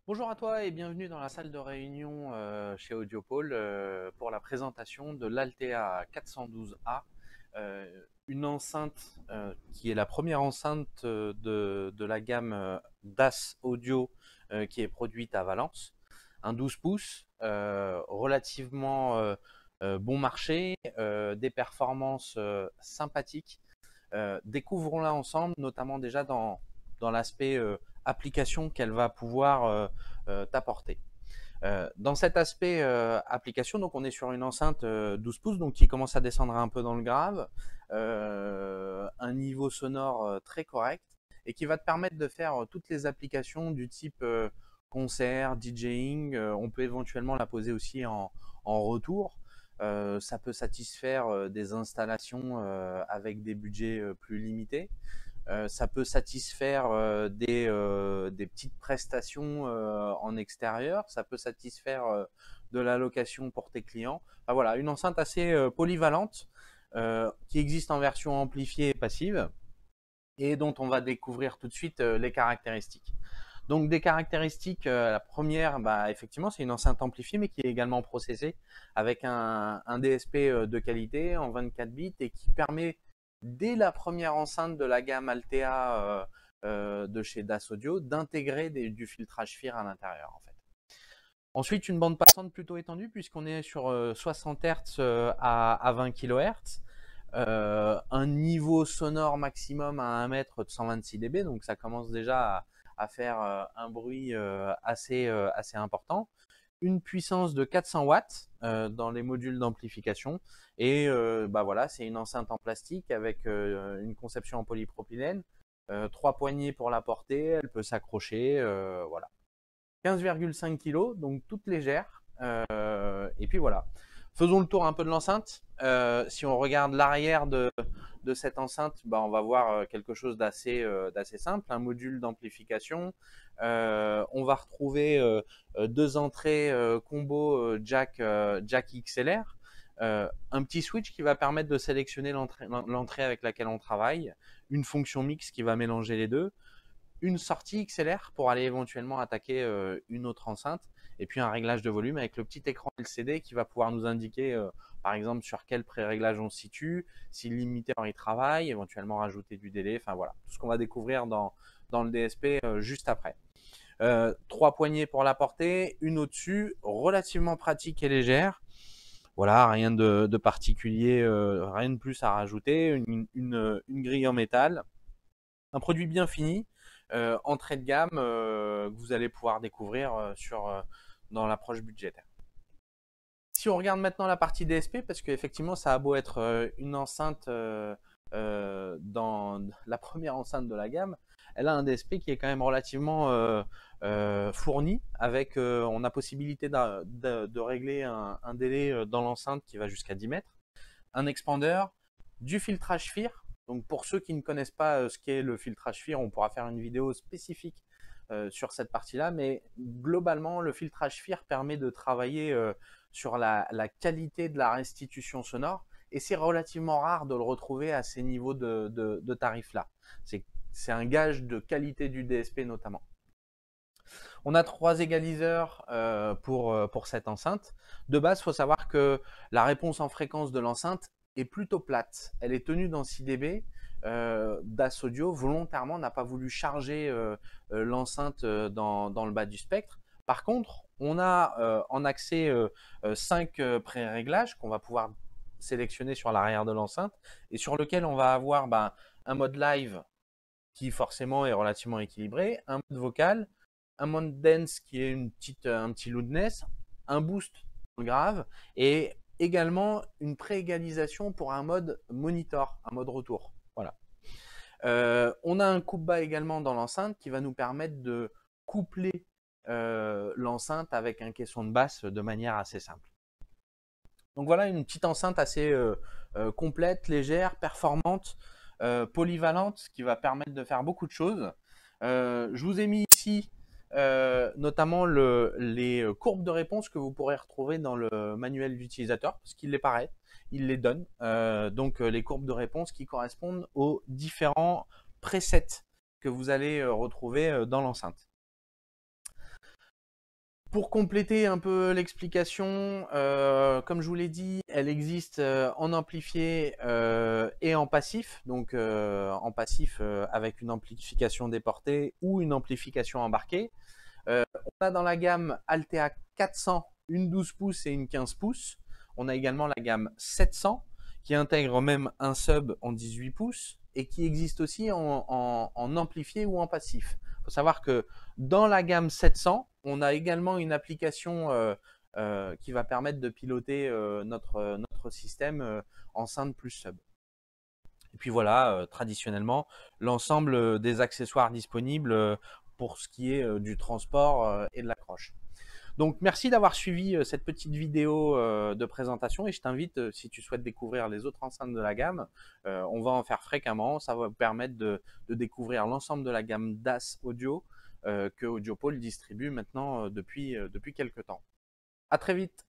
Bonjour à toi et bienvenue dans la salle de réunion chez Audiopole pour la présentation de l'Altea 412A, une enceinte qui est la première enceinte de la gamme DAS Audio qui est produite à Valence. Un 12 pouces, relativement bon marché, des performances sympathiques. Découvrons-la ensemble, notamment déjà dans l'aspect application qu'elle va pouvoir t'apporter. Dans cet aspect application, donc on est sur une enceinte 12 pouces, donc qui commence à descendre un peu dans le grave, un niveau sonore très correct et qui va te permettre de faire toutes les applications du type concert, DJing. On peut éventuellement la poser aussi en retour. Ça peut satisfaire des installations avec des budgets plus limités. Ça peut satisfaire des petites prestations en extérieur. Ça peut satisfaire de la location pour tes clients. Enfin, voilà, une enceinte assez polyvalente qui existe en version amplifiée et passive et dont on va découvrir tout de suite les caractéristiques. Donc des caractéristiques, la première, effectivement, c'est une enceinte amplifiée mais qui est également processée avec un DSP de qualité en 24 bits et qui permet, dès la première enceinte de la gamme Altea de chez DAS Audio, d'intégrer du filtrage FIR à l'intérieur en fait. Ensuite, une bande passante plutôt étendue puisqu'on est sur 60 Hz à 20 kHz. Un niveau sonore maximum à 1 mètre de 126 dB, donc ça commence déjà à faire un bruit assez important. Une puissance de 400 watts dans les modules d'amplification et voilà, c'est une enceinte en plastique avec une conception en polypropylène, 3 poignées pour la porter, elle peut s'accrocher, voilà. 15,5 kg, donc toute légère. Et puis voilà. Faisons le tour un peu de l'enceinte. Si on regarde l'arrière de cette enceinte, on va voir quelque chose d'assez simple, un module d'amplification. On va retrouver deux entrées combo jack XLR. Un petit switch qui va permettre de sélectionner l'entrée avec laquelle on travaille, une fonction mix qui va mélanger les deux, une sortie XLR pour aller éventuellement attaquer une autre enceinte, et puis un réglage de volume avec le petit écran LCD qui va pouvoir nous indiquer par exemple sur quel pré-réglage on se situe, si le limiteur y travaille, éventuellement rajouter du délai, enfin voilà, tout ce qu'on va découvrir dans le DSP juste après. 3 poignées pour la portée, une au-dessus, relativement pratique et légère. Voilà, rien de particulier, rien de plus à rajouter, une grille en métal, un produit bien fini, entrée de gamme que vous allez pouvoir découvrir dans l'approche budgétaire. Si on regarde maintenant la partie DSP, parce qu'effectivement ça a beau être une enceinte dans la première enceinte de la gamme, elle a un DSP qui est quand même relativement fourni, avec on a possibilité de régler un délai dans l'enceinte qui va jusqu'à 10 mètres, un expandeur, du filtrage FIR. Donc pour ceux qui ne connaissent pas ce qu'est le filtrage FIR, on pourra faire une vidéo spécifique sur cette partie-là, mais globalement, le filtrage FIR permet de travailler sur la qualité de la restitution sonore, et c'est relativement rare de le retrouver à ces niveaux de tarifs-là. C'est un gage de qualité du DSP notamment. On a 3 égaliseurs pour cette enceinte. De base, il faut savoir que la réponse en fréquence de l'enceinte est plutôt plate. Elle est tenue dans 6 dB. DAS Audio volontairement n'a pas voulu charger l'enceinte dans le bas du spectre. Par contre, on a en accès 5 pré-réglages qu'on va pouvoir sélectionner sur l'arrière de l'enceinte et sur lequel on va avoir un mode live qui forcément est relativement équilibré, un mode vocal, un mode dance qui est un petit loudness, un boost grave et également une pré-égalisation pour un mode monitor, un mode retour. Voilà. On a un coupe-bas également dans l'enceinte qui va nous permettre de coupler l'enceinte avec un caisson de basse de manière assez simple. Donc voilà une petite enceinte assez complète, légère, performante, polyvalente, qui va permettre de faire beaucoup de choses. Je vous ai mis ici notamment les courbes de réponse que vous pourrez retrouver dans le manuel d'utilisateur, parce qu'il les paraît, il les donne. Donc les courbes de réponse qui correspondent aux différents presets que vous allez retrouver dans l'enceinte. Pour compléter un peu l'explication, comme je vous l'ai dit, elle existe en amplifié et en passif. Donc en passif avec une amplification déportée ou une amplification embarquée. On a dans la gamme Altea 400 une 12 pouces et une 15 pouces. On a également la gamme 700 qui intègre même un sub en 18 pouces et qui existe aussi en amplifié ou en passif. Il faut savoir que dans la gamme 700, on a également une application qui va permettre de piloter notre système enceinte plus sub. Et puis voilà, traditionnellement, l'ensemble des accessoires disponibles pour ce qui est du transport et de l'accroche. Donc merci d'avoir suivi cette petite vidéo de présentation et je t'invite, si tu souhaites découvrir les autres enceintes de la gamme, on va en faire fréquemment, ça va vous permettre de découvrir l'ensemble de la gamme DAS audio que Audiopole distribue maintenant depuis quelques temps. À très vite.